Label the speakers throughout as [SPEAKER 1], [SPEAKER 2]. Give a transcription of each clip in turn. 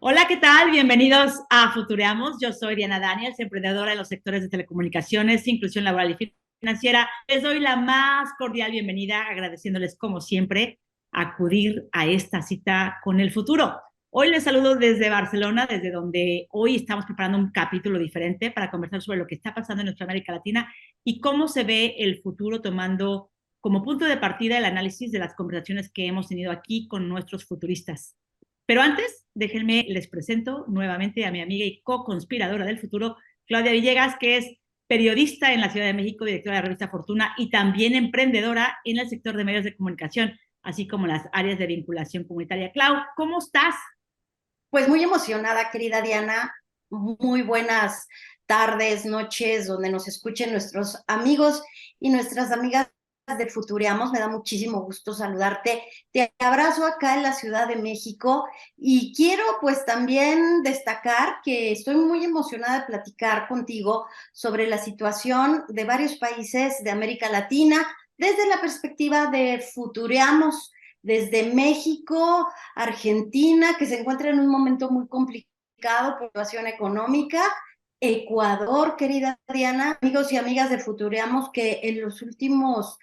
[SPEAKER 1] Hola, ¿qué tal? Bienvenidos a Futureamos. Yo soy Diana Daniels, emprendedora en los sectores de telecomunicaciones, inclusión laboral y financiera. Les doy la más cordial bienvenida, agradeciéndoles como siempre acudir a esta cita con el futuro. Hoy les saludo desde Barcelona, desde donde hoy estamos preparando un capítulo diferente para conversar sobre lo que está pasando en nuestra América Latina y cómo se ve el futuro tomando como punto de partida el análisis de las conversaciones que hemos tenido aquí con nuestros futuristas. Pero antes, déjenme, les presento nuevamente a mi amiga y co-conspiradora del futuro, Claudia Villegas, que es periodista en la Ciudad de México, directora de la revista Fortuna y también emprendedora en el sector de medios de comunicación, así como las áreas de vinculación comunitaria. Clau, ¿cómo estás?
[SPEAKER 2] Pues muy emocionada, querida Diana. Muy buenas tardes, noches, donde nos escuchen nuestros amigos y nuestras amigas de Futureamos. Me da muchísimo gusto saludarte. Te abrazo acá en la Ciudad de México y quiero pues también destacar que estoy muy emocionada de platicar contigo sobre la situación de varios países de América Latina desde la perspectiva de Futureamos, desde México, Argentina, que se encuentra en un momento muy complicado por la situación económica, Ecuador, querida Diana, amigos y amigas de Futureamos, que en los últimos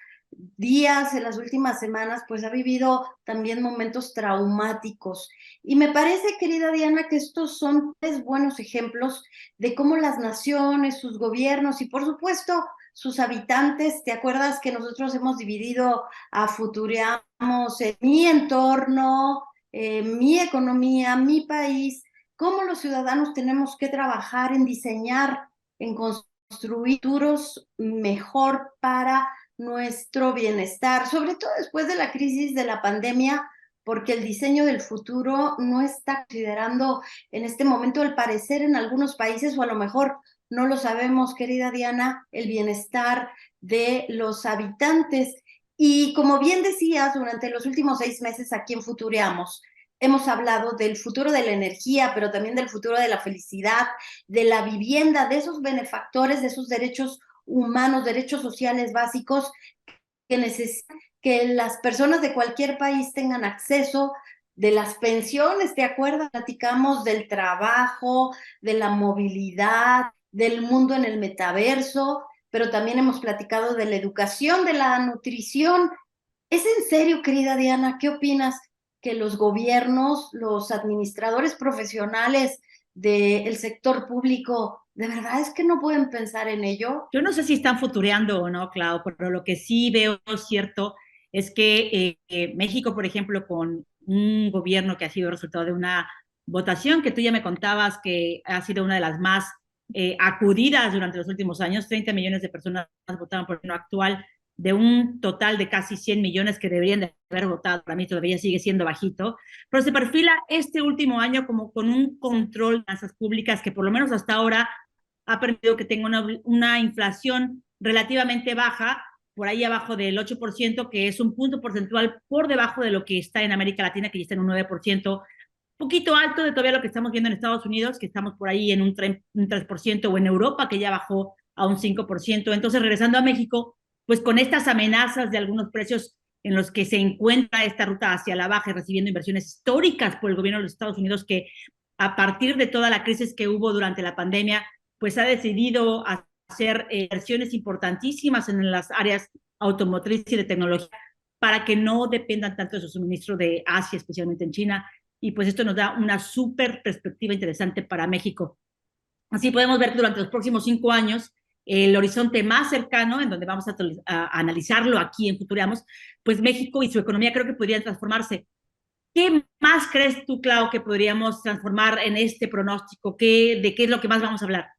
[SPEAKER 2] días, en las últimas semanas, pues ha vivido también momentos traumáticos. Y me parece, querida Diana, que estos son tres buenos ejemplos de cómo las naciones, sus gobiernos y por supuesto sus habitantes, ¿te acuerdas que nosotros hemos dividido a Futureamos en mi entorno, mi economía, mi país, cómo los ciudadanos tenemos que trabajar en diseñar, en construir futuros mejor para nuestro bienestar, sobre todo después de la crisis de la pandemia, porque el diseño del futuro no está considerando en este momento, al parecer, en algunos países, o a lo mejor no lo sabemos, querida Diana, el bienestar de los habitantes. Y como bien decías, durante los últimos 6 meses aquí en Futureamos, hemos hablado del futuro de la energía, pero también del futuro de la felicidad, de la vivienda, de esos benefactores, de esos derechos humanos, derechos sociales básicos que necesitan que las personas de cualquier país tengan acceso, de las pensiones, ¿te acuerdas? Platicamos del trabajo, de la movilidad, del mundo en el metaverso, pero también hemos platicado de la educación, de la nutrición. ¿Es en serio, querida Diana? ¿Qué opinas que los gobiernos, los administradores profesionales del sector público, de verdad es que no pueden pensar en ello?
[SPEAKER 1] Yo no sé si están futureando o no, Clau, pero lo que sí veo cierto es que México, por ejemplo, con un gobierno que ha sido resultado de una votación que tú ya me contabas que ha sido una de las más acudidas durante los últimos años, 30 millones de personas votaron por el gobierno actual, de un total de casi 100 millones que deberían de haber votado, para mí todavía sigue siendo bajito, pero se perfila este último año como con un control de finanzas públicas que por lo menos hasta ahora ha permitido que tenga una inflación relativamente baja, por ahí abajo del 8%, que es un punto porcentual por debajo de lo que está en América Latina, que ya está en un 9%, poquito alto de todavía lo que estamos viendo en Estados Unidos, que estamos por ahí en un 3%, o en Europa, que ya bajó a un 5%. Entonces, regresando a México, pues con estas amenazas de algunos precios en los que se encuentra esta ruta hacia la baja y recibiendo inversiones históricas por el gobierno de los Estados Unidos, que a partir de toda la crisis que hubo durante la pandemia, pues ha decidido hacer inversiones importantísimas en las áreas automotriz y de tecnología para que no dependan tanto de su suministro de Asia, especialmente en China. Y pues esto nos da una súper perspectiva interesante para México. Así podemos ver que durante los próximos 5 años, el horizonte más cercano, en donde vamos a analizarlo aquí en Futureamos, pues México y su economía creo que podrían transformarse. ¿Qué más crees tú, Clau, que podríamos transformar en este pronóstico? ¿De qué es lo que más vamos a hablar?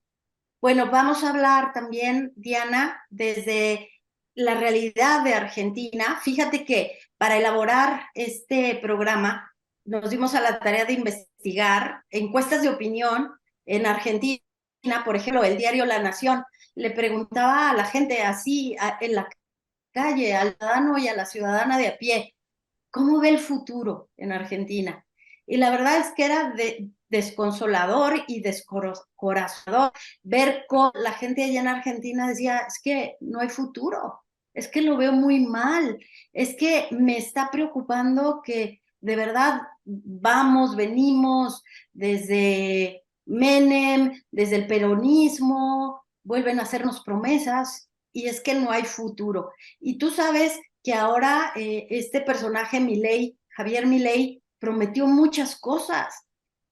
[SPEAKER 2] Bueno, vamos a hablar también, Diana, desde la realidad de Argentina. Fíjate que para elaborar este programa nos dimos a la tarea de investigar encuestas de opinión en Argentina. Por ejemplo, el diario La Nación le preguntaba a la gente así en la calle, al ciudadano y a la ciudadana de a pie, ¿cómo ve el futuro en Argentina? Y la verdad es que era desconsolador y descorazonador ver cómo la gente allá en Argentina decía, es que no hay futuro, es que lo veo muy mal, es que me está preocupando que de verdad, vamos, venimos desde Menem, desde el peronismo, vuelven a hacernos promesas y es que no hay futuro. Y tú sabes que ahora este personaje Milei, Javier Milei, prometió muchas cosas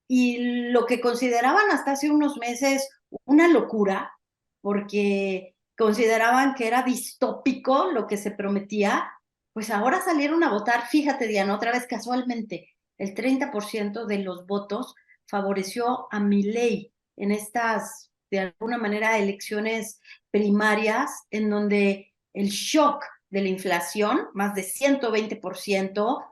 [SPEAKER 2] y lo que consideraban hasta hace unos meses una locura, porque consideraban que era distópico lo que se prometía, pues ahora salieron a votar. Fíjate, Diana, otra vez casualmente, el 30% de los votos favoreció a Milei en estas, de alguna manera, elecciones primarias, en donde el shock de la inflación, más de 120%,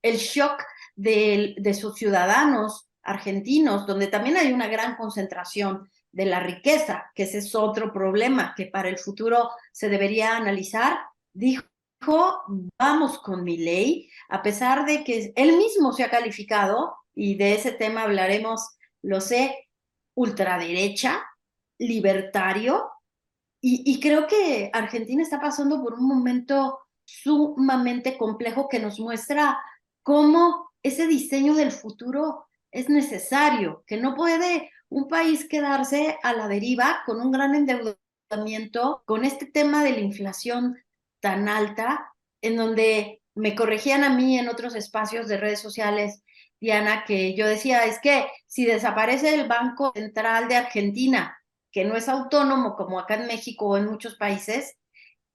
[SPEAKER 2] el shock de sus ciudadanos argentinos, donde también hay una gran concentración de la riqueza, que ese es otro problema que para el futuro se debería analizar, dijo, vamos con mi ley, a pesar de que él mismo se ha calificado, y de ese tema hablaremos, lo sé, ultraderecha, libertario, y creo que Argentina está pasando por un momento sumamente complejo que nos muestra cómo ese diseño del futuro es necesario, que no puede un país quedarse a la deriva con un gran endeudamiento, con este tema de la inflación tan alta, en donde me corregían a mí en otros espacios de redes sociales, Diana, que yo decía, es que si desaparece el Banco Central de Argentina, que no es autónomo como acá en México o en muchos países,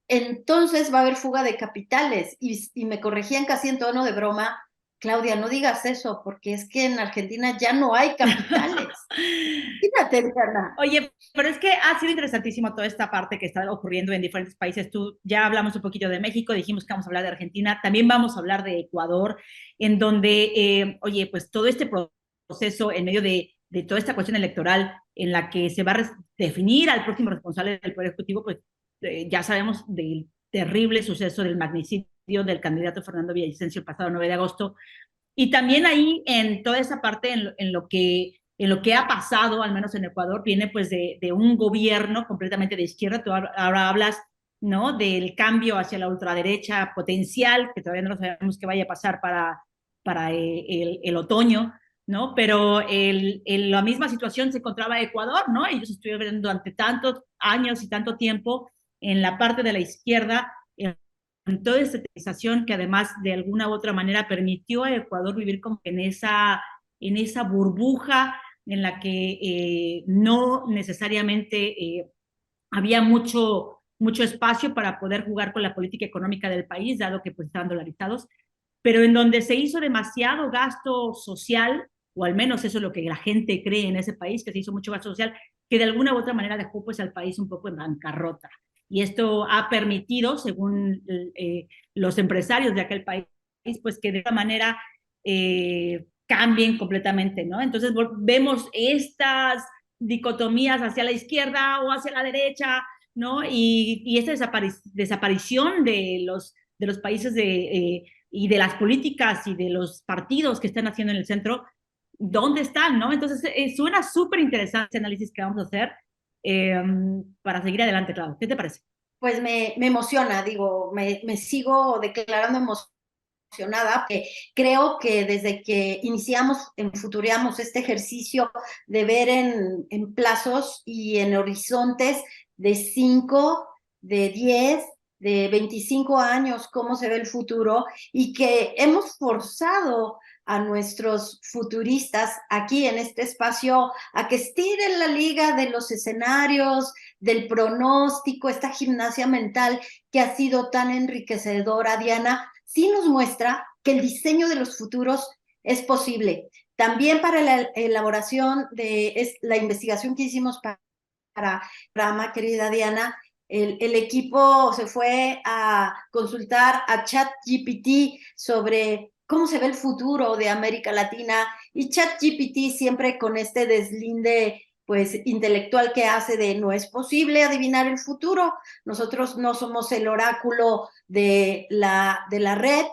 [SPEAKER 2] entonces va a haber fuga de capitales. Y me corregían casi en tono de broma, Claudia, no digas eso, porque es que en Argentina ya no hay capitales. Fíjate, Diana.
[SPEAKER 1] Oye, pero es que ha sido interesantísimo toda esta parte que está ocurriendo en diferentes países. Tú ya hablamos un poquito de México, dijimos que vamos a hablar de Argentina, también vamos a hablar de Ecuador, en donde, oye, pues todo este proceso en medio de toda esta cuestión electoral en la que se va a definir al próximo responsable del Poder Ejecutivo, pues ya sabemos del terrible suceso del magnicidio del candidato Fernando Villavicencio el pasado 9 de agosto, y también ahí en toda esa parte, en lo que ha pasado, al menos en Ecuador, viene pues de un gobierno completamente de izquierda. Tú ahora hablas, ¿no?, del cambio hacia la ultraderecha potencial, que todavía no sabemos qué vaya a pasar para el otoño, ¿no? Pero la misma situación se encontraba Ecuador, ¿no? Ellos estuvieron durante tantos años y tanto tiempo en la parte de la izquierda, en toda esta estatización que además de alguna u otra manera permitió a Ecuador vivir como en esa burbuja en la que no necesariamente había mucho espacio para poder jugar con la política económica del país, dado que pues estaban dolarizados, pero en donde se hizo demasiado gasto social, o al menos eso es lo que la gente cree en ese país, que se hizo mucho gasto social, que de alguna u otra manera dejó pues al país un poco en bancarrota. Y esto ha permitido, según los empresarios de aquel país, pues que de esta manera cambien completamente, ¿no? Entonces vemos estas dicotomías hacia la izquierda o hacia la derecha, ¿no? Y esta desaparición de los países y de las políticas y de los partidos que están haciendo en el centro, ¿dónde están, no? Entonces, suena súper interesante ese análisis que vamos a hacer eh, para seguir adelante, claro. ¿Qué te parece?
[SPEAKER 2] Pues me emociona, digo, me sigo declarando emocionada, porque creo que desde que iniciamos en Futuriamos este ejercicio de ver en plazos y en horizontes de 5, de 10, de 25 años, cómo se ve el futuro, y que hemos forzado a nuestros futuristas aquí en este espacio a que estiren la liga de los escenarios, del pronóstico, esta gimnasia mental que ha sido tan enriquecedora, Diana, sí nos muestra que el diseño de los futuros es posible. También para la elaboración de la investigación que hicimos para programa, querida Diana, el equipo se fue a consultar a ChatGPT sobre cómo se ve el futuro de América Latina, y ChatGPT siempre con este deslinde pues intelectual que hace de no es posible adivinar el futuro, nosotros no somos el oráculo de la red,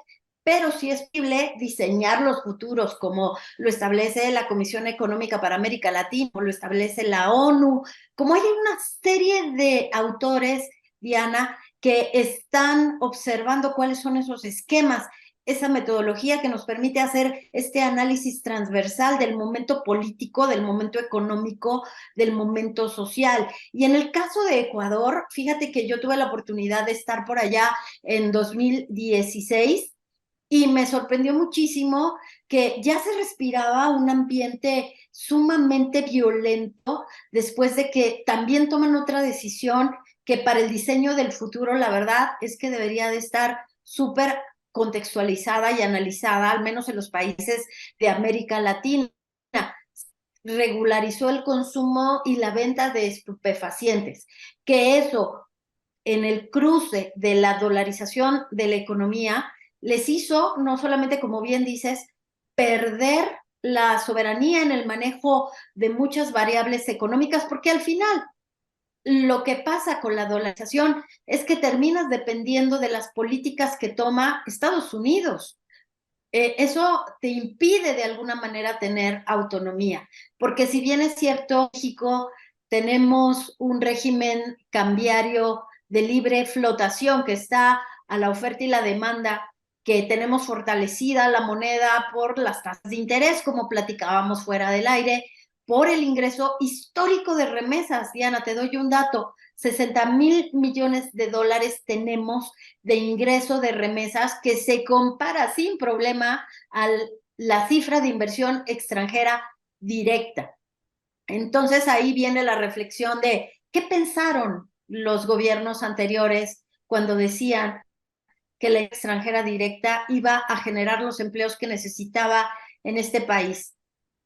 [SPEAKER 2] pero sí es posible diseñar los futuros como lo establece la Comisión Económica para América Latina, como lo establece la ONU, como hay una serie de autores, Diana, que están observando cuáles son esos esquemas esa metodología que nos permite hacer este análisis transversal del momento político, del momento económico, del momento social. Y en el caso de Ecuador, fíjate que yo tuve la oportunidad de estar por allá en 2016 y me sorprendió muchísimo que ya se respiraba un ambiente sumamente violento después de que también toman otra decisión que para el diseño del futuro la verdad es que debería de estar súper contextualizada y analizada, al menos en los países de América Latina. Regularizó el consumo y la venta de estupefacientes, que eso en el cruce de la dolarización de la economía les hizo, no solamente, como bien dices, perder la soberanía en el manejo de muchas variables económicas, porque al final lo que pasa con la dolarización es que terminas dependiendo de las políticas que toma Estados Unidos. Eso te impide de alguna manera tener autonomía, porque si bien es cierto, México tenemos un régimen cambiario de libre flotación que está a la oferta y la demanda, que tenemos fortalecida la moneda por las tasas de interés, como platicábamos fuera del aire, por el ingreso histórico de remesas. Diana, te doy un dato, 60,000 millones de dólares tenemos de ingreso de remesas que se compara sin problema a la cifra de inversión extranjera directa. Entonces ahí viene la reflexión de qué pensaron los gobiernos anteriores cuando decían que la extranjera directa iba a generar los empleos que necesitaba en este país.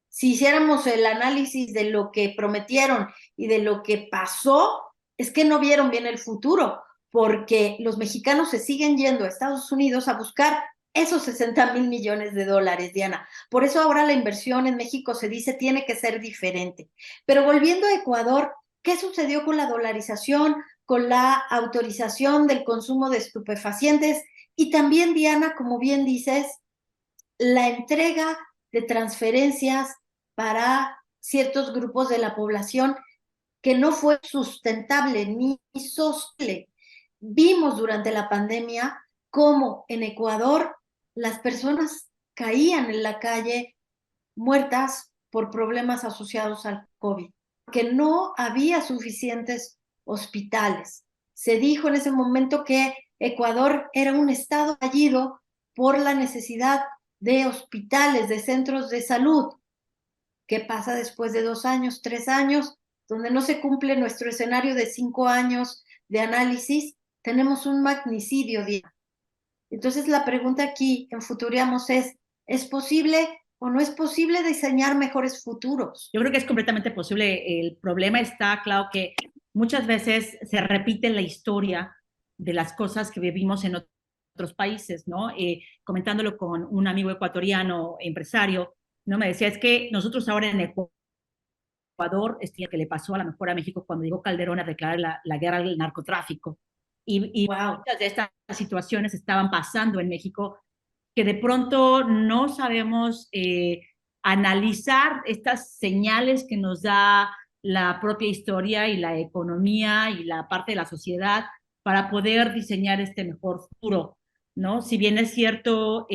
[SPEAKER 2] Si hiciéramos el análisis de lo que prometieron y de lo que pasó, es que no vieron bien el futuro, porque los mexicanos se siguen yendo a Estados Unidos a buscar esos 60,000 millones de dólares, Diana. Por eso ahora la inversión en México se dice tiene que ser diferente. Pero volviendo a Ecuador, ¿qué sucedió con la dolarización, con la autorización del consumo de estupefacientes? Y también, Diana, como bien dices, la entrega de transferencias para ciertos grupos de la población que no fue sustentable ni sostenible. Vimos durante la pandemia cómo en Ecuador las personas caían en la calle muertas por problemas asociados al COVID, que no había suficientes hospitales. Se dijo en ese momento que Ecuador era un estado fallido por la necesidad de hospitales, de centros de salud. ¿Qué pasa después de 2 años, 3 años, donde no se cumple nuestro escenario de 5 años de análisis? Tenemos un magnicidio. Entonces la pregunta aquí en Futuriamos ¿es posible o no es posible diseñar mejores futuros?
[SPEAKER 1] Yo creo que es completamente posible. El problema está, claro, que muchas veces se repite la historia de las cosas que vivimos en otros países, ¿no? Comentándolo con un amigo ecuatoriano, empresario, ¿no? Me decía, es que nosotros ahora en Ecuador, que le pasó a lo mejor a México cuando llegó Calderón a declarar la guerra al narcotráfico. Y
[SPEAKER 2] Wow.
[SPEAKER 1] muchas de estas situaciones estaban pasando en México que de pronto no sabemos analizar estas señales que nos da la propia historia y la economía y la parte de la sociedad para poder diseñar este mejor futuro, ¿no? Si bien es cierto,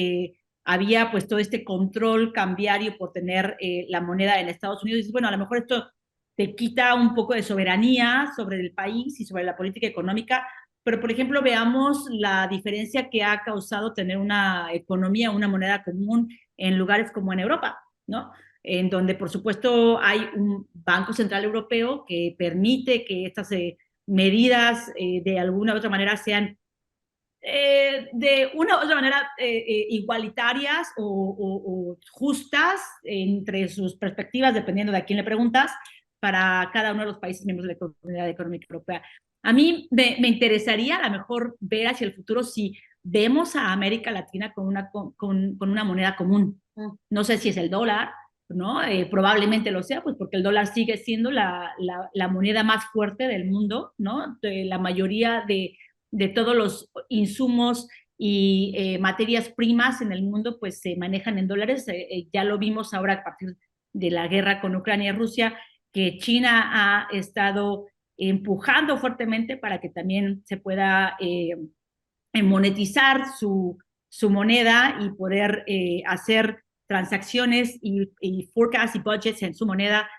[SPEAKER 1] había pues todo este control cambiario por tener la moneda en Estados Unidos, y dices, bueno, a lo mejor esto te quita un poco de soberanía sobre el país y sobre la política económica, pero, por ejemplo, veamos la diferencia que ha causado tener una economía, una moneda común en lugares como en Europa, ¿no? En donde, por supuesto, hay un Banco Central Europeo que permite que estas medidas de alguna u otra manera sean de una u otra manera igualitarias o justas entre sus perspectivas, dependiendo de a quién le preguntas, para cada uno de los países miembros de la Comunidad Económica Europea. A mí me interesaría a lo mejor ver hacia el futuro si vemos a América Latina con una moneda común. No sé si es el dólar, ¿no? Probablemente lo sea, pues porque el dólar sigue siendo la moneda más fuerte del mundo, ¿no? La mayoría de todos los insumos y materias primas en el mundo pues se manejan en dólares. Ya lo vimos ahora a partir de la guerra con Ucrania y Rusia, que China ha estado empujando fuertemente para que también se pueda monetizar su moneda y poder hacer transacciones y forecasts y budgets en su moneda,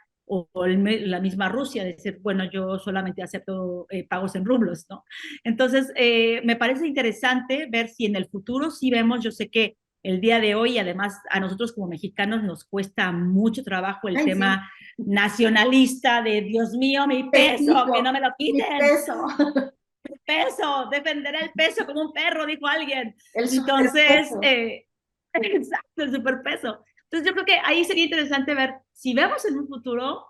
[SPEAKER 1] la misma Rusia, decir, bueno, yo solamente acepto pagos en rublos, ¿no? Entonces, me parece interesante ver si en el futuro sí vemos, yo sé que el día de hoy, además, a nosotros como mexicanos nos cuesta mucho trabajo el
[SPEAKER 2] Ay, sí.
[SPEAKER 1] tema nacionalista de, Dios mío, mi peso, que no
[SPEAKER 2] Pesito,
[SPEAKER 1] me lo
[SPEAKER 2] mi
[SPEAKER 1] quiten,
[SPEAKER 2] peso,
[SPEAKER 1] peso, defenderé el peso como un perro, dijo alguien.
[SPEAKER 2] el
[SPEAKER 1] Entonces,
[SPEAKER 2] superpeso.
[SPEAKER 1] exacto, el superpeso. Entonces, yo creo que ahí sería interesante ver si vemos en un futuro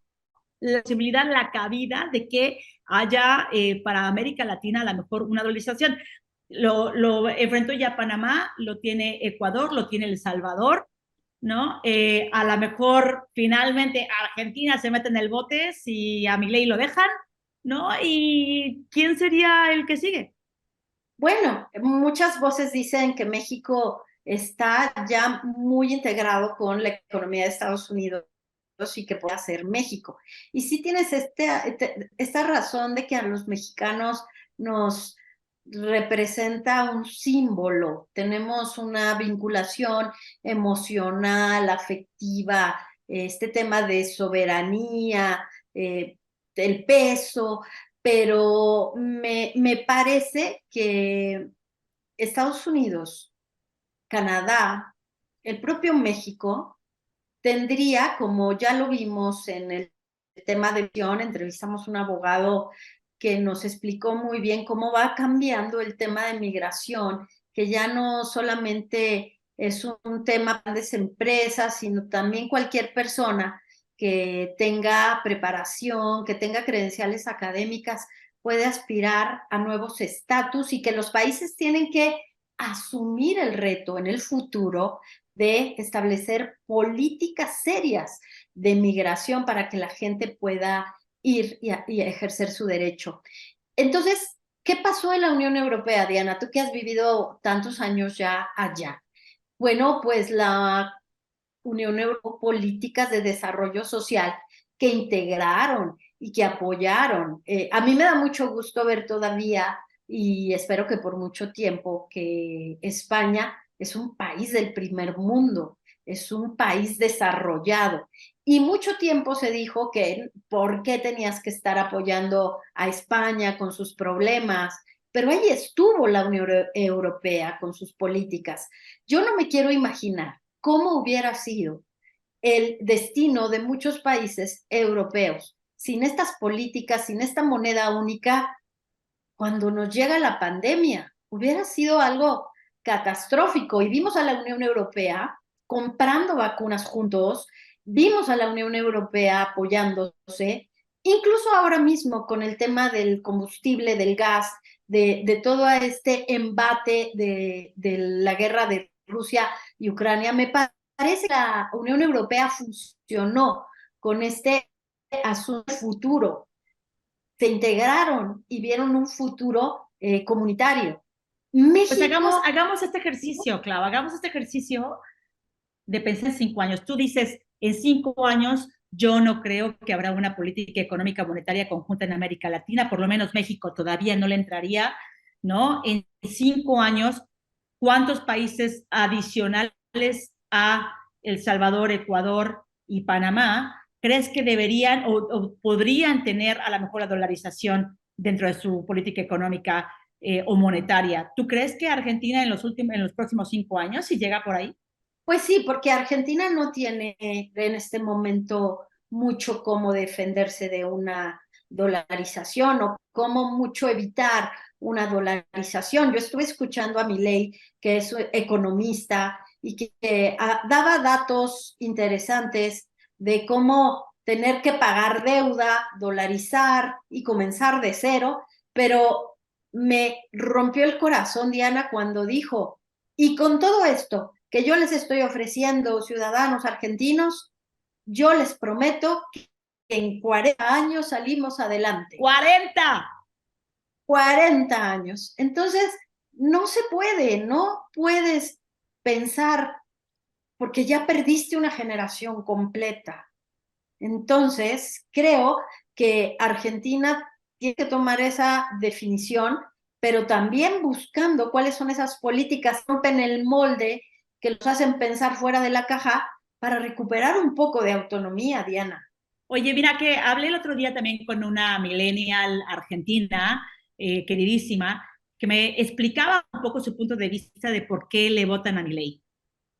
[SPEAKER 1] la posibilidad, la cabida de que haya para América Latina a lo mejor una dolarización. Lo enfrentó ya Panamá, lo tiene Ecuador, lo tiene El Salvador, ¿no? A lo mejor finalmente Argentina se mete en el bote si a Milei lo dejan, ¿no? ¿Y quién sería el que sigue?
[SPEAKER 2] Bueno, muchas voces dicen que México está ya muy integrado con la economía de Estados Unidos y que puede ser México. Y sí tienes esta razón de que a los mexicanos nos representa un símbolo, tenemos una vinculación emocional, afectiva, este tema de soberanía, el peso, pero me parece que Estados Unidos, Canadá, el propio México, tendría, como ya lo vimos en el tema de migración, entrevistamos a un abogado que nos explicó muy bien cómo va cambiando el tema de migración, que ya no solamente es un tema de grandes empresas, sino también cualquier persona que tenga preparación, que tenga credenciales académicas, puede aspirar a nuevos estatus y que los países tienen que asumir el reto en el futuro de establecer políticas serias de migración para que la gente pueda ir y ejercer su derecho. Entonces, ¿qué pasó en la Unión Europea, Diana? Tú que has vivido tantos años ya allá. Bueno, pues la Unión Europea, políticas de desarrollo social que integraron y que apoyaron. A mí me da mucho gusto ver todavía, y espero que por mucho tiempo, que España es un país del primer mundo, es un país desarrollado. Y mucho tiempo se dijo que por qué tenías que estar apoyando a España con sus problemas, pero ahí estuvo la Unión Europea con sus políticas. Yo no me quiero imaginar cómo hubiera sido el destino de muchos países europeos sin estas políticas, sin esta moneda única, cuando nos llega la pandemia. Hubiera sido algo catastrófico. Y vimos a la Unión Europea comprando vacunas juntos, vimos a la Unión Europea apoyándose, incluso ahora mismo con el tema del combustible, del gas, de todo este embate de la guerra de Rusia y Ucrania. Me parece que la Unión Europea funcionó con este asunto futuro, se integraron y vieron un futuro comunitario.
[SPEAKER 1] Pues
[SPEAKER 2] México,
[SPEAKER 1] hagamos este ejercicio, Clau, hagamos este ejercicio de pensar en 5 años. Tú dices, en 5 años yo no creo que habrá una política económica monetaria conjunta en América Latina, por lo menos México todavía no le entraría, ¿no? En 5 años, ¿cuántos países adicionales a El Salvador, Ecuador y Panamá crees que deberían o podrían tener a lo mejor la dolarización dentro de su política económica o monetaria? ¿Tú crees que Argentina en los próximos 5 años, si llega por ahí?
[SPEAKER 2] pues sí, porque Argentina no tiene en este momento mucho cómo defenderse de una dolarización o cómo mucho evitar una dolarización. Yo estuve escuchando a Milei, que es economista y que daba datos interesantes de cómo tener que pagar deuda, dolarizar y comenzar de cero, pero me rompió el corazón, Diana, cuando dijo, y con todo esto que yo les estoy ofreciendo, ciudadanos argentinos, yo les prometo que en 40 años salimos adelante.
[SPEAKER 1] 40.
[SPEAKER 2] 40 años. Entonces, no se puede, no puedes pensar porque ya perdiste una generación completa. Entonces, creo que Argentina tiene que tomar esa definición pero también buscando cuáles son esas políticas que rompen el molde, que los hacen pensar fuera de la caja para recuperar un poco de autonomía, Diana.
[SPEAKER 1] Oye, mira que hablé el otro día también con una millennial argentina, queridísima, que me explicaba un poco su punto de vista de por qué le votan a Milei,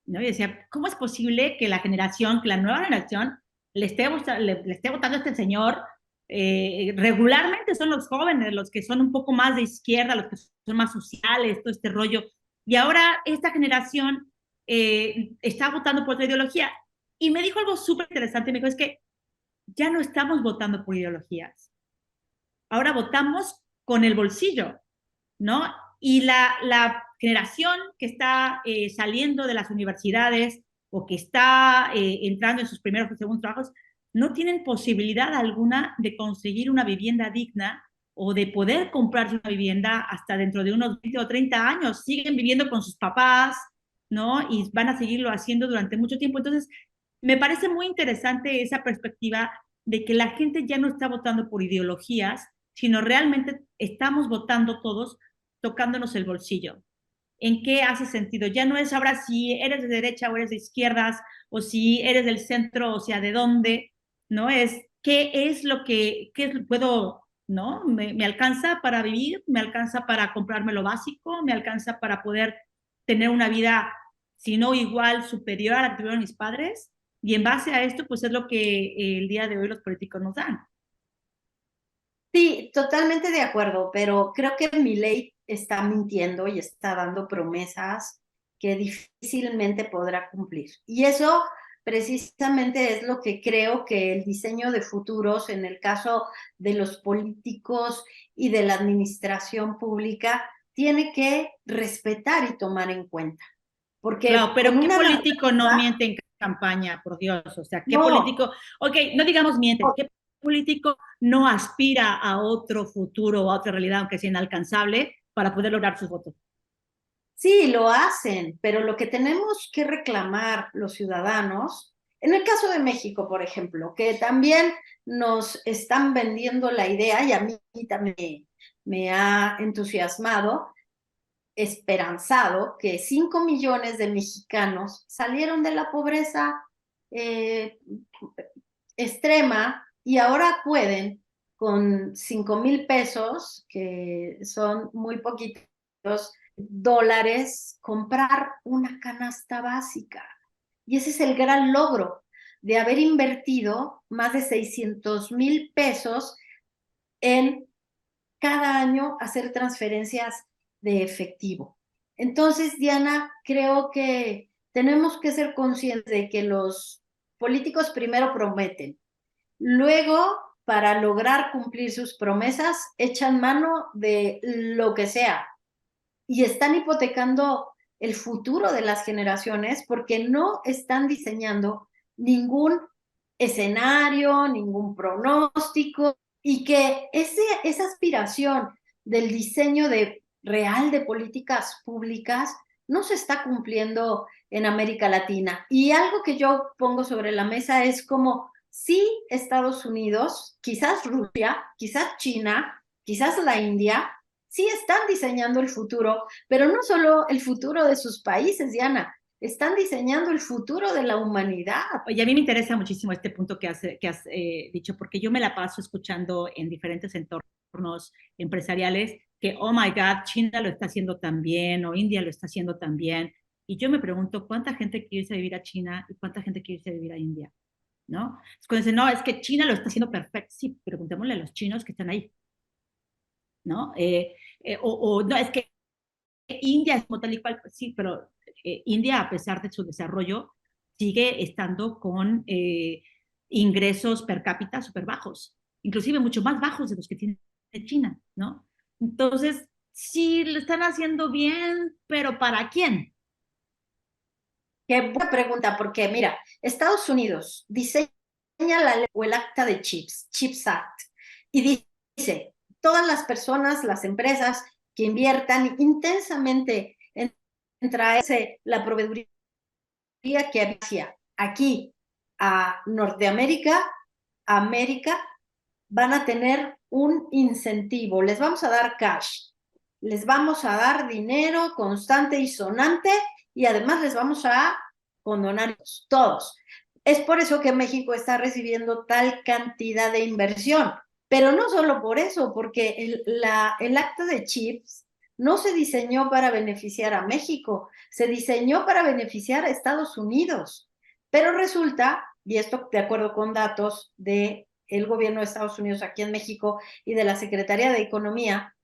[SPEAKER 1] ¿no? Y decía, ¿cómo es posible que la generación, que la nueva generación le esté votando a este señor? Regularmente son los jóvenes, los que son un poco más de izquierda, los que son más sociales, todo este rollo. Y ahora esta generación está votando por otra ideología. Y me dijo algo súper interesante, me dijo, es que ya no estamos votando por ideologías, ahora votamos con el bolsillo, ¿no? Y la generación que está saliendo de las universidades o que está entrando en sus primeros o segundos trabajos, no tienen posibilidad alguna de conseguir una vivienda digna o de poder comprarse una vivienda hasta dentro de unos 20 o 30 años. Siguen viviendo con sus papás, ¿no? Y van a seguirlo haciendo durante mucho tiempo. Entonces, me parece muy interesante esa perspectiva de que la gente ya no está votando por ideologías, sino realmente estamos votando todos tocándonos el bolsillo. ¿En qué hace sentido? Ya no es ahora si eres de derecha o eres de izquierdas, o si eres del centro, o sea, de dónde, ¿no? Es qué es lo que puedo, ¿no? Me alcanza para vivir, me alcanza para comprarme lo básico, me alcanza para poder tener una vida, si no igual, superior a la que tuvieron mis padres. Y en base a esto, pues es lo que el día de hoy los políticos nos dan.
[SPEAKER 2] Sí, totalmente de acuerdo, pero creo que Milei está mintiendo y está dando promesas que difícilmente podrá cumplir. Y eso precisamente es lo que creo que el diseño de futuros, en el caso de los políticos y de la administración pública, tiene que respetar y tomar en cuenta.
[SPEAKER 1] Claro,
[SPEAKER 2] Porque con
[SPEAKER 1] pero ¿qué
[SPEAKER 2] una
[SPEAKER 1] político no
[SPEAKER 2] narrativa,
[SPEAKER 1] miente en campaña, por Dios? O sea, ¿qué
[SPEAKER 2] no,
[SPEAKER 1] político, ok, no digamos miente, ¿qué político no aspira a otro futuro o a otra realidad, aunque sea inalcanzable, para poder lograr sus votos?
[SPEAKER 2] sí, lo hacen, pero lo que tenemos que reclamar los ciudadanos, en el caso de México, por ejemplo, que también nos están vendiendo la idea, y a mí también me ha entusiasmado, esperanzado, que 5 millones de mexicanos salieron de la pobreza eh, extrema y ahora pueden, con 5,000 pesos, que son muy poquitos dólares, comprar una canasta básica. Y ese es el gran logro de haber invertido más de 600,000 pesos en cada año hacer transferencias de efectivo. Entonces, Diana, creo que tenemos que ser conscientes de que los políticos primero prometen, luego, para lograr cumplir sus promesas, echan mano de lo que sea y están hipotecando el futuro de las generaciones porque no están diseñando ningún escenario, ningún pronóstico y que esa aspiración del diseño real de políticas públicas no se está cumpliendo en América Latina. Y algo que yo pongo sobre la mesa es como si Estados Unidos, quizás Rusia, quizás China, quizás la India, sí están diseñando el futuro, pero no solo el futuro de sus países, Diana, están diseñando el futuro de la humanidad.
[SPEAKER 1] Oye, a mí me interesa muchísimo este punto que has dicho, porque yo me la paso escuchando en diferentes entornos empresariales que, oh my God, China lo está haciendo tan bien o India lo está haciendo tan bien. Y yo me pregunto, ¿cuánta gente quiere irse a vivir a China y cuánta gente quiere irse a vivir a India? ¿No? Es cuando dicen, no, es que China lo está haciendo perfecto. Sí, preguntémosle a los chinos que están ahí, ¿no? No, es que India es como tal y cual, sí, pero India, a pesar de su desarrollo, sigue estando con ingresos per cápita súper bajos, inclusive mucho más bajos de los que tiene China, ¿no? Entonces, sí, lo están haciendo bien, pero ¿para quién?
[SPEAKER 2] Qué buena pregunta, porque mira, Estados Unidos diseña la ley o el acta de chips, Chips Act, y dice, todas las personas, las empresas que inviertan intensamente en traerse la proveeduría que había aquí a Norteamérica, a América, van a tener un incentivo, les vamos a dar cash. les vamos a dar dinero constante y sonante y además les vamos a condonar todos. Es por eso que México está recibiendo tal cantidad de inversión, pero no solo por eso, porque el acta de chips no se diseñó para beneficiar a México, se diseñó para beneficiar a Estados Unidos. Pero resulta, y esto de acuerdo con datos del gobierno de Estados Unidos aquí en México y de la Secretaría de Economía,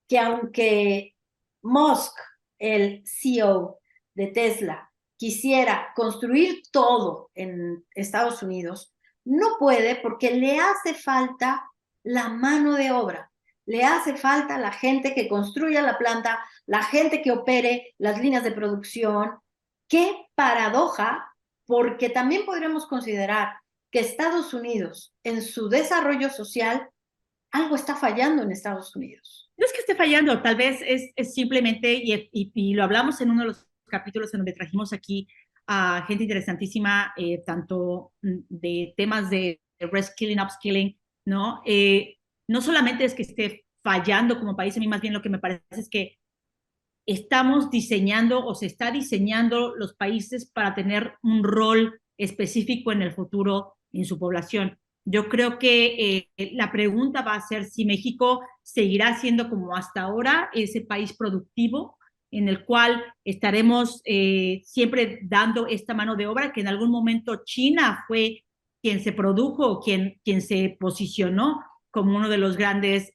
[SPEAKER 2] que aunque Musk, el CEO de Tesla, quisiera construir todo en Estados Unidos, no puede porque le hace falta la mano de obra. Le hace falta la gente que construya la planta, la gente que opere las líneas de producción. Qué paradoja, porque también podríamos considerar que Estados Unidos, en su desarrollo social, algo está fallando en Estados Unidos.
[SPEAKER 1] No es que esté fallando, tal vez es simplemente, y lo hablamos en uno de los capítulos en donde trajimos aquí a gente interesantísima, tanto de temas de reskilling, upskilling, ¿no? No solamente es que esté fallando como país, a mí más bien lo que me parece es que estamos diseñando o se está diseñando los países para tener un rol específico en el futuro en su población. Yo creo que la pregunta va a ser si México seguirá siendo como hasta ahora ese país productivo en el cual estaremos siempre dando esta mano de obra que en algún momento China fue quien se produjo, quien se posicionó como uno de los grandes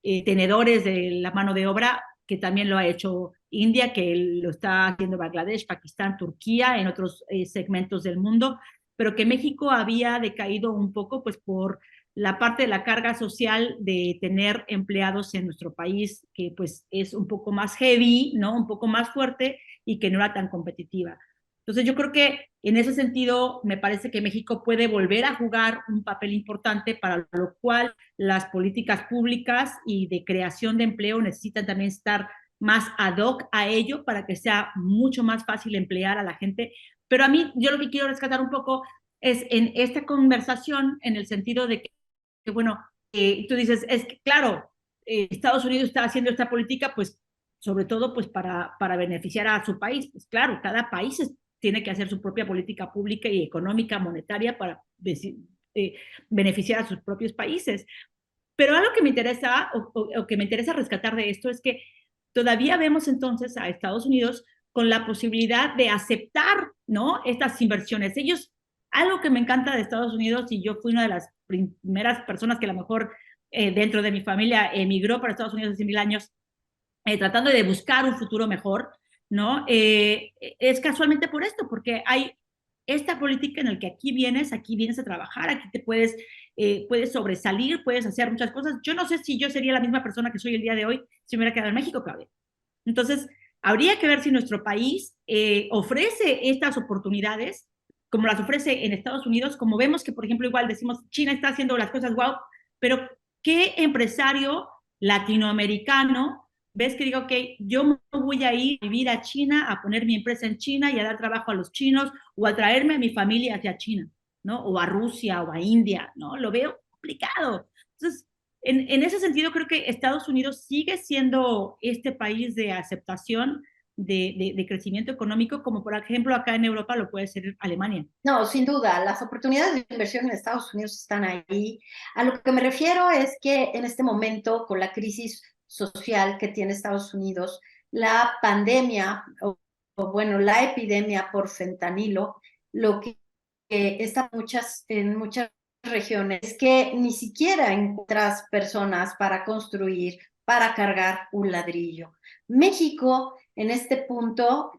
[SPEAKER 1] tenedores de la mano de obra, que también lo ha hecho India, que lo está haciendo Bangladesh, Pakistán, Turquía, en otros segmentos del mundo, pero que México había decaído un poco pues por la parte de la carga social de tener empleados en nuestro país que pues es un poco más heavy, ¿no? Un poco más fuerte y que no era tan competitiva. Entonces yo creo que en ese sentido me parece que México puede volver a jugar un papel importante, para lo cual las políticas públicas y de creación de empleo necesitan también estar más ad hoc a ello para que sea mucho más fácil emplear a la gente. Pero a mí, yo lo que quiero rescatar un poco es en esta conversación, en el sentido de que bueno, tú dices, es que claro, Estados Unidos está haciendo esta política, pues sobre todo pues para beneficiar a su país. Pues claro, cada país tiene que hacer su propia política pública y económica, monetaria, para beneficiar a sus propios países. Pero algo que me interesa o que me interesa rescatar de esto es que todavía vemos entonces a Estados Unidos con la posibilidad de aceptar, ¿no? Estas inversiones. Ellos, algo que me encanta de Estados Unidos, y yo fui una de las primeras personas que a lo mejor dentro de mi familia emigró para Estados Unidos hace 1000 años, tratando de buscar un futuro mejor, ¿no? Es casualmente por esto, porque hay esta política en la que aquí vienes a trabajar, aquí te puedes sobresalir, puedes hacer muchas cosas. Yo no sé si yo sería la misma persona que soy el día de hoy si me hubiera quedado en México, Claudia. Entonces, habría que ver si nuestro país ofrece estas oportunidades como las ofrece en Estados Unidos, como vemos que, por ejemplo, igual decimos, China está haciendo las cosas wow, pero ¿qué empresario latinoamericano ves que digo, ok, yo me voy a ir a vivir a China, a poner mi empresa en China y a dar trabajo a los chinos o a traerme a mi familia hacia China, ¿no? O a Rusia o a India, ¿no? Lo veo complicado. Entonces, en ese sentido, creo que Estados Unidos sigue siendo este país de aceptación, de crecimiento económico, como por ejemplo acá en Europa lo puede ser Alemania.
[SPEAKER 2] No, sin duda, las oportunidades de inversión en Estados Unidos están ahí. A lo que me refiero es que en este momento, con la crisis social que tiene Estados Unidos, la pandemia, bueno, la epidemia por fentanilo, lo que está en muchas regiones es que ni siquiera encuentras personas para construir, para cargar un ladrillo. México, en este punto,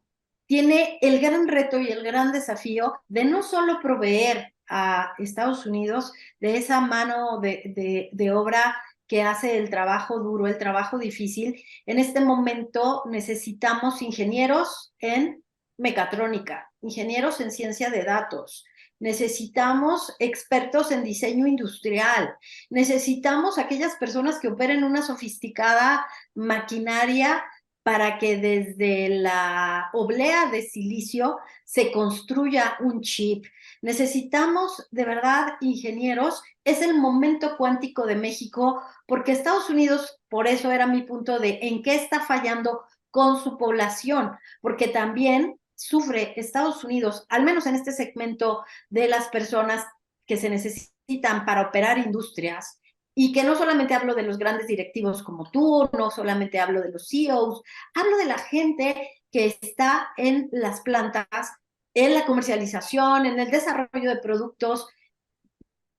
[SPEAKER 2] tiene el gran reto y el gran desafío de no solo proveer a Estados Unidos de esa mano de obra que hace el trabajo duro, el trabajo difícil. En este momento necesitamos ingenieros en mecatrónica, ingenieros en ciencia de datos, necesitamos expertos en diseño industrial, necesitamos aquellas personas que operen una sofisticada maquinaria para que desde la oblea de silicio se construya un chip. Necesitamos de verdad ingenieros. Es el momento cuántico de México, porque Estados Unidos, por eso era mi punto de en qué está fallando con su población, porque también sufre Estados Unidos, al menos en este segmento de las personas que se necesitan para operar industrias, y que no solamente hablo de los grandes directivos como tú, no solamente hablo de los CEOs, hablo de la gente que está en las plantas, en la comercialización, en el desarrollo de productos.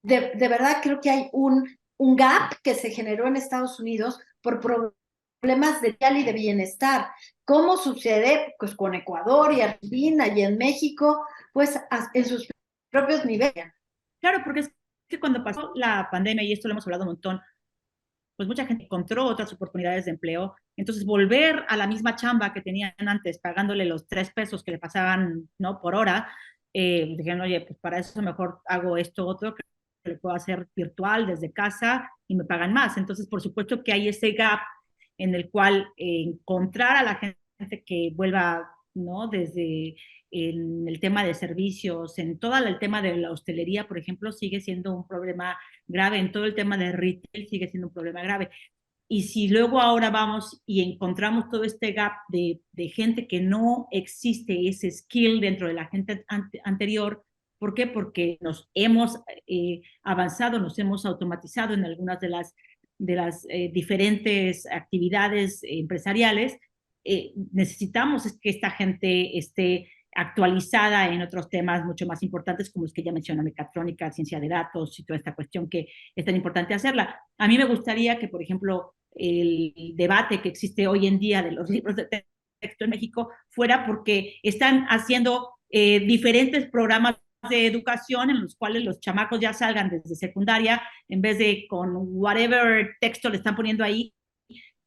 [SPEAKER 2] De verdad creo que hay un gap que se generó en Estados Unidos por problemas de tal y de bienestar. ¿Cómo sucede? Pues con Ecuador y Argentina y en México, pues en sus propios niveles.
[SPEAKER 1] Claro, porque es que cuando pasó la pandemia, y esto lo hemos hablado un montón, pues mucha gente encontró otras oportunidades de empleo. Entonces, volver a la misma chamba que tenían antes, pagándole los 3 pesos que le pasaban, ¿no? Por hora, dijeron, oye, pues para eso mejor hago esto otro, que lo puedo hacer virtual desde casa y me pagan más. Entonces, por supuesto que hay ese gap en el cual encontrar a la gente que vuelva, ¿no? Desde en el tema de servicios, en todo el tema de la hostelería, por ejemplo, sigue siendo un problema grave, en todo el tema de retail sigue siendo un problema grave. Y si luego ahora vamos y encontramos todo este gap de gente que no existe ese skill dentro de la gente anterior, ¿por qué? Porque nos hemos avanzado, nos hemos automatizado en algunas de las diferentes actividades empresariales. Necesitamos que esta gente esté actualizada en otros temas mucho más importantes, como los que ya menciona, mecatrónica, ciencia de datos y toda esta cuestión que es tan importante hacerla. A mí me gustaría que, por ejemplo, el debate que existe hoy en día de los libros de texto en México fuera porque están haciendo diferentes programas de educación en los cuales los chamacos ya salgan desde secundaria, en vez de con whatever texto le están poniendo ahí,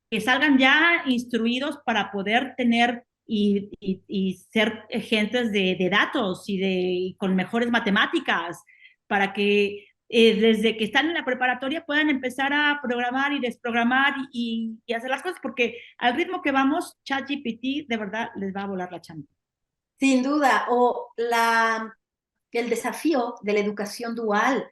[SPEAKER 1] que salgan ya instruidos para poder tener y ser agentes de datos y con mejores matemáticas, para que desde que están en la preparatoria puedan empezar a programar y desprogramar y hacer las cosas, porque al ritmo que vamos, ChatGPT de verdad les va a volar la chamba.
[SPEAKER 2] Sin duda, o el desafío de la educación dual,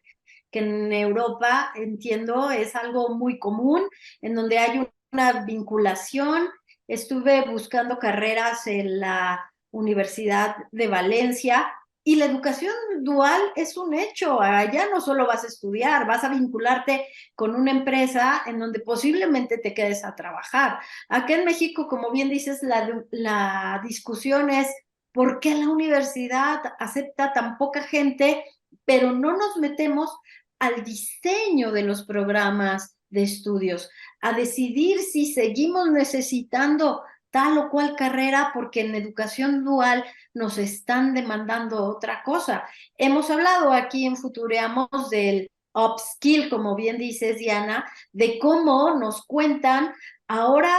[SPEAKER 2] que en Europa, entiendo, es algo muy común, en donde hay una vinculación. Estuve buscando carreras en la Universidad de Valencia y la educación dual es un hecho. Allá no solo vas a estudiar, vas a vincularte con una empresa en donde posiblemente te quedes a trabajar. Acá en México, como bien dices, la discusión es ¿por qué la universidad acepta tan poca gente, pero no nos metemos al diseño de los programas de estudios, a decidir si seguimos necesitando tal o cual carrera porque en educación dual nos están demandando otra cosa? Hemos hablado aquí en Futureamos del upskill, como bien dices, Diana, de cómo nos cuentan ahora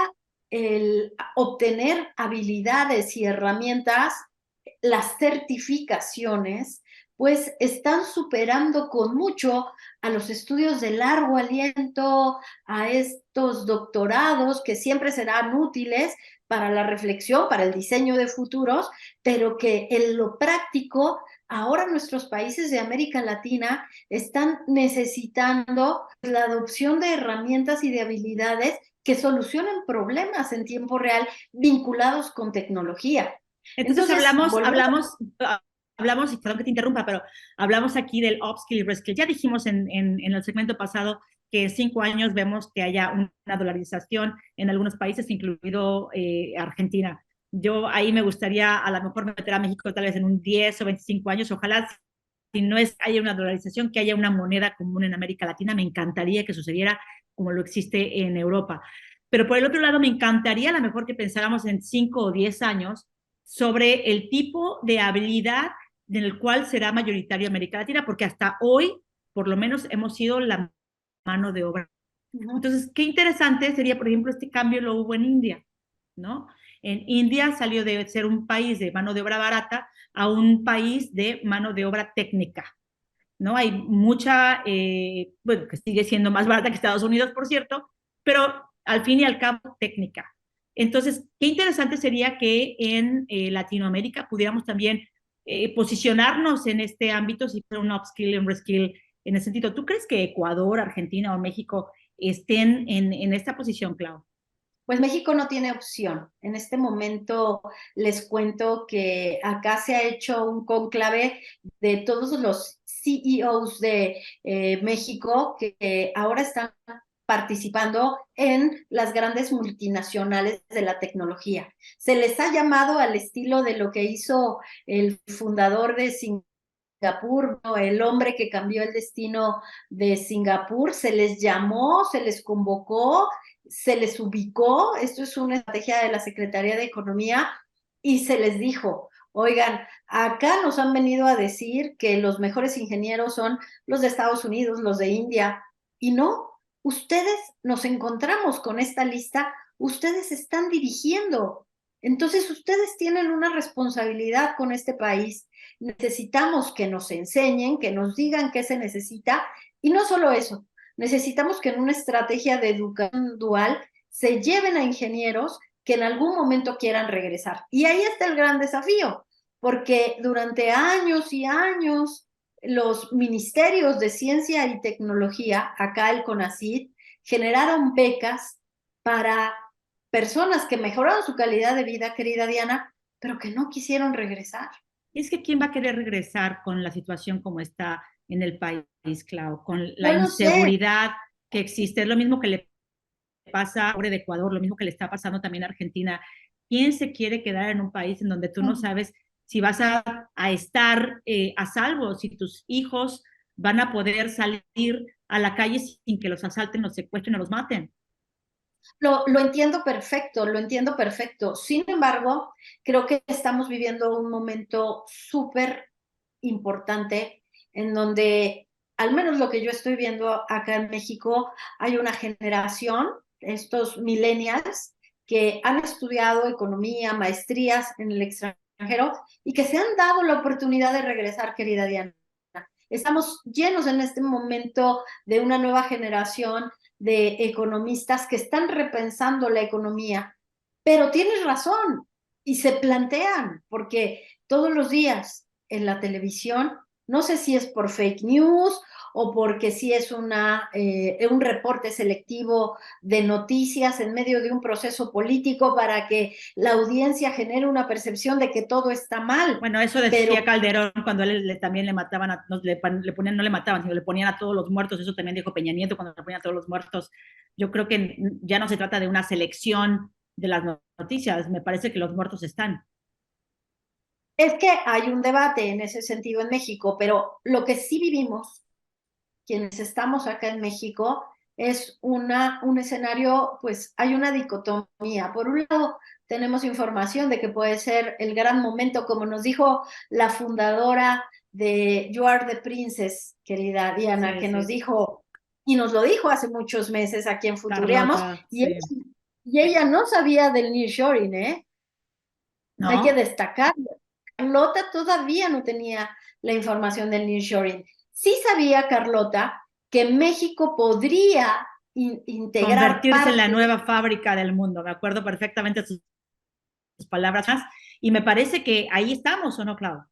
[SPEAKER 2] el obtener habilidades y herramientas, las certificaciones, pues están superando con mucho a los estudios de largo aliento, a estos doctorados que siempre serán útiles para la reflexión, para el diseño de futuros, pero que en lo práctico, ahora nuestros países de América Latina están necesitando la adopción de herramientas y de habilidades que solucionen problemas en tiempo real vinculados con tecnología.
[SPEAKER 1] Entonces
[SPEAKER 2] Entonces, volvemos.
[SPEAKER 1] hablamos, y perdón que te interrumpa, pero hablamos aquí del upskill y reskill. Ya dijimos en el segmento pasado que en 5 años vemos que haya una dolarización en algunos países, incluido Argentina. Yo ahí me gustaría a lo mejor meter a México tal vez en un 10 o 25 años. Ojalá, si no es haya una dolarización, que haya una moneda común en América Latina. Me encantaría que sucediera como lo existe en Europa. Pero por el otro lado, me encantaría a lo mejor que pensáramos en 5 o 10 años sobre el tipo de habilidad en el cual será mayoritario América Latina, porque hasta hoy, por lo menos, hemos sido la mano de obra. Entonces, qué interesante sería, por ejemplo, este cambio lo hubo en India, ¿no? En India salió de ser un país de mano de obra barata a un país de mano de obra técnica, ¿no? Hay mucha, bueno, que sigue siendo más barata que Estados Unidos, por cierto, pero al fin y al cabo técnica. Entonces, qué interesante sería que en Latinoamérica pudiéramos también posicionarnos en este ámbito si fuera un upskill y un reskill en ese sentido. ¿Tú crees que Ecuador, Argentina o México estén en esta posición, Clau?
[SPEAKER 2] Pues México no tiene opción. En este momento les cuento que acá se ha hecho un cónclave de todos los CEOs de México que ahora están participando en las grandes multinacionales de la tecnología. Se les ha llamado al estilo de lo que hizo el fundador de Singapur, ¿no? El hombre que cambió el destino de Singapur, se les llamó, se les convocó, se les ubicó, esto es una estrategia de la Secretaría de Economía, y se les dijo, oigan, acá nos han venido a decir que los mejores ingenieros son los de Estados Unidos, los de India, y no, ustedes nos encontramos con esta lista, ustedes están dirigiendo, entonces ustedes tienen una responsabilidad con este país. Necesitamos que nos enseñen, que nos digan qué se necesita, y no solo eso, necesitamos que en una estrategia de educación dual se lleven a ingenieros que en algún momento quieran regresar. Y ahí está el gran desafío, porque durante años y años los ministerios de ciencia y tecnología, acá el CONACYT, generaron becas para personas que mejoraron su calidad de vida, querida Diana, pero que no quisieron regresar.
[SPEAKER 1] Es que ¿quién va a querer regresar con la situación como está en el país, Clau? Con la
[SPEAKER 2] Yo no sé.
[SPEAKER 1] inseguridad que existe. Es lo mismo que le pasa a de Ecuador, lo mismo que le está pasando también a Argentina. ¿Quién se quiere quedar en un país en donde tú no sabes si vas a estar a salvo, si tus hijos van a poder salir a la calle sin que los asalten, los secuestren o los maten?
[SPEAKER 2] Lo entiendo perfecto, lo entiendo perfecto. Sin embargo, creo que estamos viviendo un momento súper importante en donde, al menos lo que yo estoy viendo acá en México, hay una generación, estos millennials, que han estudiado economía, maestrías en el extranjero y que se han dado la oportunidad de regresar, querida Diana. Estamos llenos en este momento de una nueva generación de economistas que están repensando la economía, pero tienes razón y se plantean, porque todos los días en la televisión, no sé si es por fake news o porque si es un reporte selectivo de noticias en medio de un proceso político para que la audiencia genere una percepción de que todo está mal,
[SPEAKER 1] Bueno, eso
[SPEAKER 2] pero
[SPEAKER 1] decía Calderón cuando a él también le mataban, no, le ponían, no le mataban, sino le ponían a todos los muertos. Eso también dijo Peña Nieto cuando le ponían a todos los muertos. Yo creo que ya no se trata de una selección de las noticias, me parece que los muertos están.
[SPEAKER 2] es que hay un debate en ese sentido en México, pero lo que sí vivimos, quienes estamos acá en México, es un escenario, pues hay una dicotomía. Por un lado, tenemos información de que puede ser el gran momento, como nos dijo la fundadora de You Are the Princess, querida Diana,
[SPEAKER 1] Sí,
[SPEAKER 2] que nos
[SPEAKER 1] sí.
[SPEAKER 2] dijo, y nos lo dijo hace muchos meses aquí en Futureamos,
[SPEAKER 1] Carlota,
[SPEAKER 2] y
[SPEAKER 1] sí.
[SPEAKER 2] ella no sabía del nearshoring, ¿eh? Hay que
[SPEAKER 1] ¿No?
[SPEAKER 2] destacarlo. Carlota todavía no tenía la información del nearshoring. Sí sabía Carlota que México podría integrar
[SPEAKER 1] Convertirse en la
[SPEAKER 2] parte.
[SPEAKER 1] nueva fábrica del mundo. Me acuerdo perfectamente sus palabras más. Y me parece que ahí estamos, ¿o no, Clau?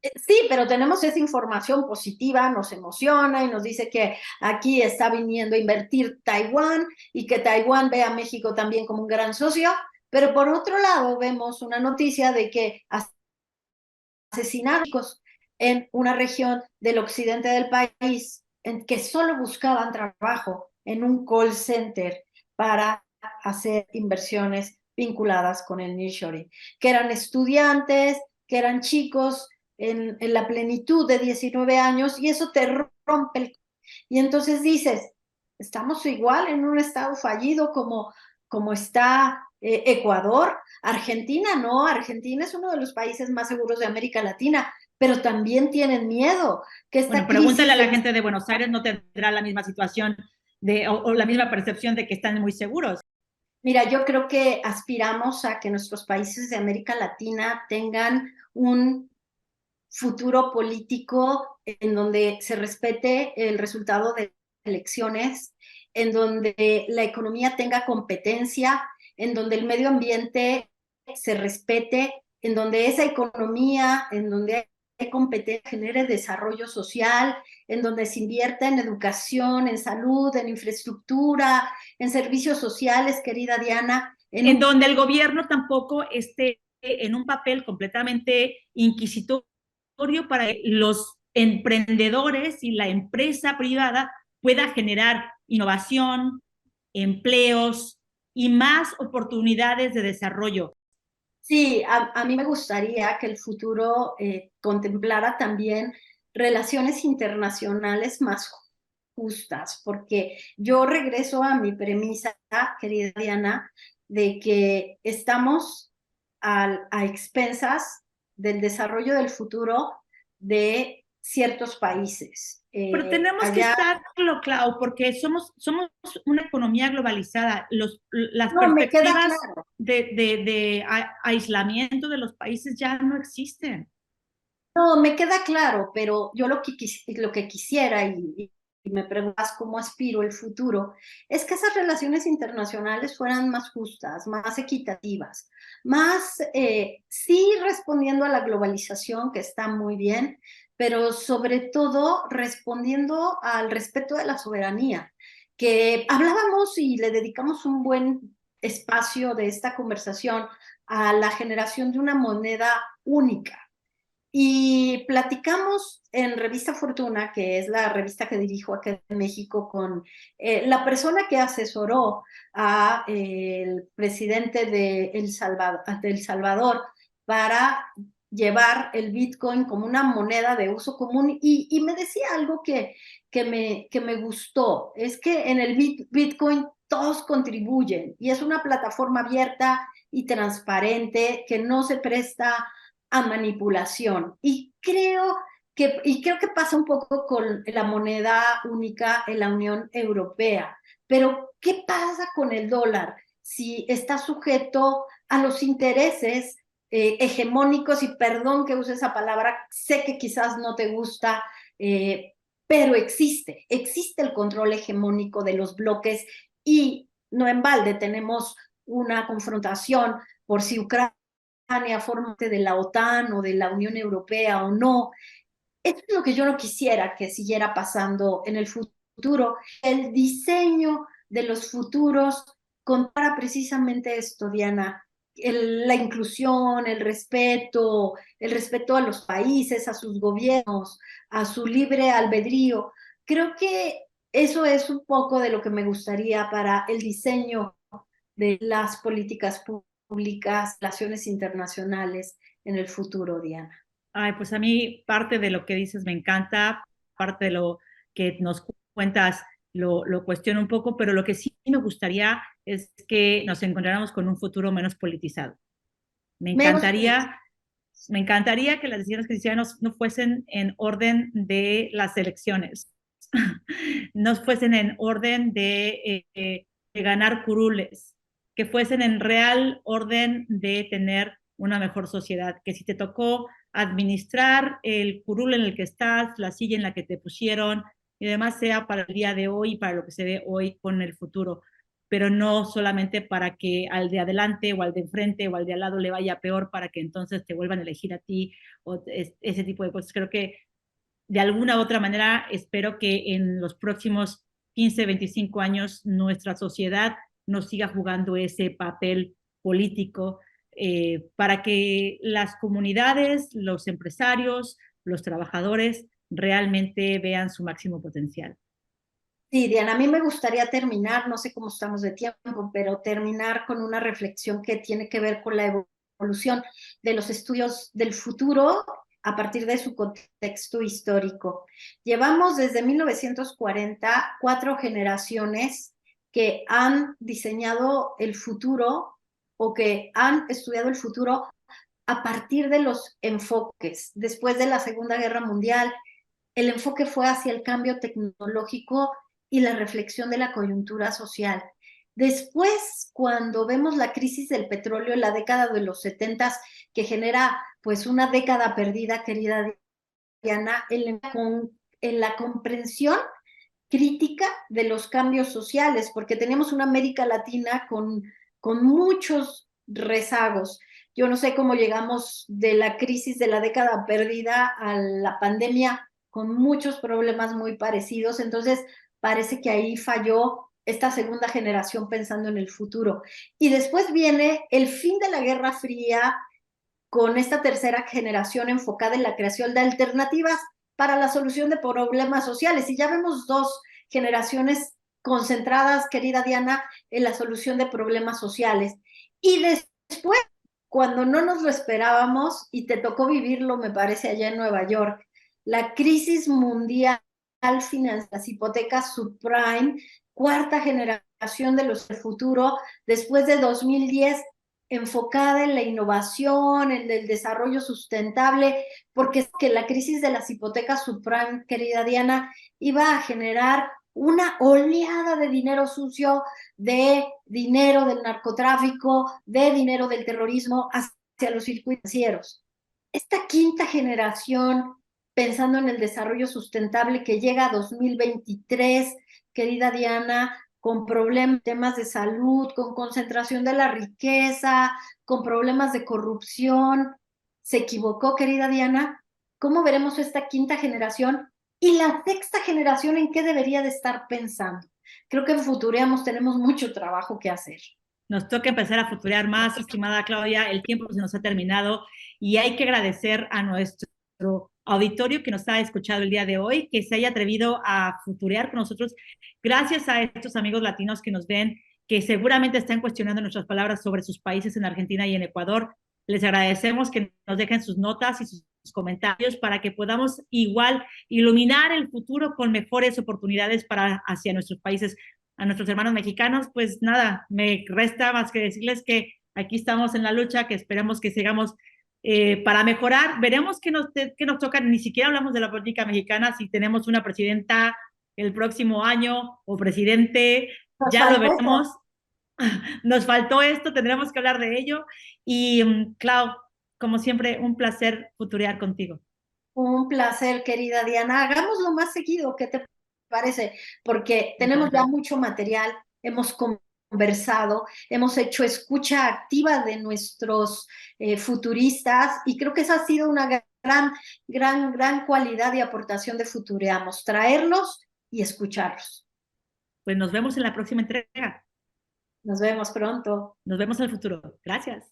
[SPEAKER 2] Sí, pero tenemos esa información positiva, nos emociona y nos dice que aquí está viniendo a invertir Taiwán y que Taiwán ve a México también como un gran socio, pero por otro lado vemos una noticia de que asesinatos en una región del occidente del país en que solo buscaban trabajo en un call center para hacer inversiones vinculadas con el nearshoring, que eran estudiantes, que eran chicos en la plenitud de 19 años y eso te rompe el... Y entonces dices, estamos igual en un estado fallido como está Ecuador, Argentina no, Argentina es uno de los países más seguros de América Latina, pero también tienen miedo que
[SPEAKER 1] Bueno,
[SPEAKER 2] esta
[SPEAKER 1] pregúntale
[SPEAKER 2] crisis
[SPEAKER 1] a la
[SPEAKER 2] de...
[SPEAKER 1] gente de Buenos Aires, no tendrá la misma situación o la misma percepción de que están muy seguros.
[SPEAKER 2] Mira, yo creo que aspiramos a que nuestros países de América Latina tengan un futuro político en donde se respete el resultado de elecciones, en donde la economía tenga competencia, en donde el medio ambiente se respete en donde esa economía, en donde hay competencia, genere desarrollo social, en donde se invierta en educación, en salud, en infraestructura, en servicios sociales, querida Diana.
[SPEAKER 1] En donde el gobierno tampoco esté en un papel completamente inquisitorio para que los emprendedores y la empresa privada pueda generar innovación, empleos y más oportunidades de desarrollo.
[SPEAKER 2] Sí, a mí me gustaría que el futuro contemplara también relaciones internacionales más justas, porque yo regreso a mi premisa, querida Diana, de que estamos a expensas del desarrollo del futuro de ciertos países.
[SPEAKER 1] Pero tenemos que
[SPEAKER 2] Allá,
[SPEAKER 1] estarlo, Clau, porque somos una economía globalizada. Las
[SPEAKER 2] no, me queda
[SPEAKER 1] perspectivas
[SPEAKER 2] claro.
[SPEAKER 1] de aislamiento de los países ya no existen.
[SPEAKER 2] No, me queda claro, pero yo lo que quisiera y me preguntas cómo aspiro el futuro, es que esas relaciones internacionales fueran más justas, más equitativas, más, sí respondiendo a la globalización, que está muy bien, pero sobre todo respondiendo al respeto de la soberanía, que hablábamos y le dedicamos un buen espacio de esta conversación a la generación de una moneda única. Y platicamos en Revista Fortuna, que es la revista que dirijo aquí en México, con la persona que asesoró al presidente de El Salvador para llevar el Bitcoin como una moneda de uso común. Y me decía algo que me gustó, es que en el Bitcoin todos contribuyen y es una plataforma abierta y transparente que no se presta a manipulación. Y creo que pasa un poco con la moneda única en la Unión Europea. Pero, ¿qué pasa con el dólar si está sujeto a los intereses hegemónicos? Y perdón que use esa palabra, sé que quizás no te gusta, pero existe el control hegemónico de los bloques y no en balde tenemos una confrontación por si Ucrania forma parte de la OTAN o de la Unión Europea o no. Esto es lo que yo no quisiera que siguiera pasando en el futuro. El diseño de los futuros compara precisamente esto, Diana, la inclusión, el respeto a los países, a sus gobiernos, a su libre albedrío. Creo que eso es un poco de lo que me gustaría para el diseño de las políticas públicas, relaciones internacionales en el futuro, Diana.
[SPEAKER 1] Ay, pues a mí parte de lo que dices me encanta, parte de lo que nos cuentas lo cuestiono un poco, pero lo que sí me gustaría es que nos encontráramos con un futuro menos politizado. Me
[SPEAKER 2] Menos
[SPEAKER 1] encantaría, me encantaría que las decisiones que se hicieran no fuesen en orden de las elecciones, no fuesen en orden de ganar curules, que fuesen en real orden de tener una mejor sociedad, que si te tocó administrar el curul en el que estás, la silla en la que te pusieron y demás sea para el día de hoy y para lo que se ve hoy con el futuro, pero no solamente para que al de adelante o al de enfrente o al de al lado le vaya peor para que entonces te vuelvan a elegir a ti o ese tipo de cosas. Creo que de alguna u otra manera espero que en los próximos 15, 25 años nuestra sociedad no siga jugando ese papel político para que las comunidades, los empresarios, los trabajadores realmente vean su máximo potencial.
[SPEAKER 2] Sí, Diana, a mí me gustaría terminar, no sé cómo estamos de tiempo, pero terminar con una reflexión que tiene que ver con la evolución de los estudios del futuro a partir de su contexto histórico. Llevamos desde 1940 cuatro generaciones que han diseñado el futuro o que han estudiado el futuro a partir de los enfoques. Después de la Segunda Guerra Mundial, el enfoque fue hacia el cambio tecnológico y la reflexión de la coyuntura social. Después, cuando vemos la crisis del petróleo en la década de los 70, que genera pues una década perdida, querida Diana, en la comprensión crítica de los cambios sociales, porque tenemos una América Latina con muchos rezagos. Yo no sé cómo llegamos de la crisis de la década perdida a la pandemia con muchos problemas muy parecidos. Entonces, parece que ahí falló esta segunda generación pensando en el futuro. Y después viene el fin de la Guerra Fría con esta tercera generación enfocada en la creación de alternativas para la solución de problemas sociales. Y ya vemos dos generaciones concentradas, querida Diana, en la solución de problemas sociales. Y después, cuando no nos lo esperábamos, y te tocó vivirlo, me parece, allá en Nueva York, la crisis mundial financiera, las hipotecas subprime, cuarta generación de los del futuro, después de 2010, enfocada en la innovación, en el desarrollo sustentable, porque es que la crisis de las hipotecas subprime, querida Diana, iba a generar una oleada de dinero sucio, de dinero del narcotráfico, de dinero del terrorismo hacia los circuitos financieros. Esta quinta generación, pensando en el desarrollo sustentable que llega a 2023, querida Diana, con problemas, temas de salud, con concentración de la riqueza, con problemas de corrupción. ¿Se equivocó, querida Diana? ¿Cómo veremos esta quinta generación? Y la sexta generación, ¿en qué debería de estar pensando? Creo que en Futureamos tenemos mucho trabajo que hacer.
[SPEAKER 1] Nos toca empezar a futurear más, estimada Claudia, el tiempo se nos ha terminado y hay que agradecer a nuestro auditorio que nos ha escuchado el día de hoy, que se haya atrevido a futurear con nosotros. Gracias a estos amigos latinos que nos ven, que seguramente están cuestionando nuestras palabras sobre sus países en Argentina y en Ecuador. Les agradecemos que nos dejen sus notas y sus comentarios para que podamos igual iluminar el futuro con mejores oportunidades para hacia nuestros países, a nuestros hermanos mexicanos. Pues nada, me resta más que decirles que aquí estamos en la lucha, que esperamos que sigamos para mejorar. Veremos qué nos toca. Ni siquiera hablamos de la política mexicana, si tenemos una presidenta el próximo año o presidente,
[SPEAKER 2] Nos
[SPEAKER 1] ya lo
[SPEAKER 2] faltó eso.
[SPEAKER 1] veremos. Nos faltó esto, tendremos que hablar de ello. Y Clau, como siempre, un placer futurear contigo.
[SPEAKER 2] Un placer, querida Diana. Hagámoslo más seguido, ¿qué te parece? Porque tenemos ya
[SPEAKER 1] Encantado.
[SPEAKER 2] mucho material, hemos conversado, hemos hecho escucha activa de nuestros futuristas y creo que esa ha sido una gran cualidad y aportación de Futureamos, traerlos y escucharlos.
[SPEAKER 1] Pues nos vemos en la próxima entrega.
[SPEAKER 2] Nos vemos pronto.
[SPEAKER 1] Nos vemos en el futuro. Gracias.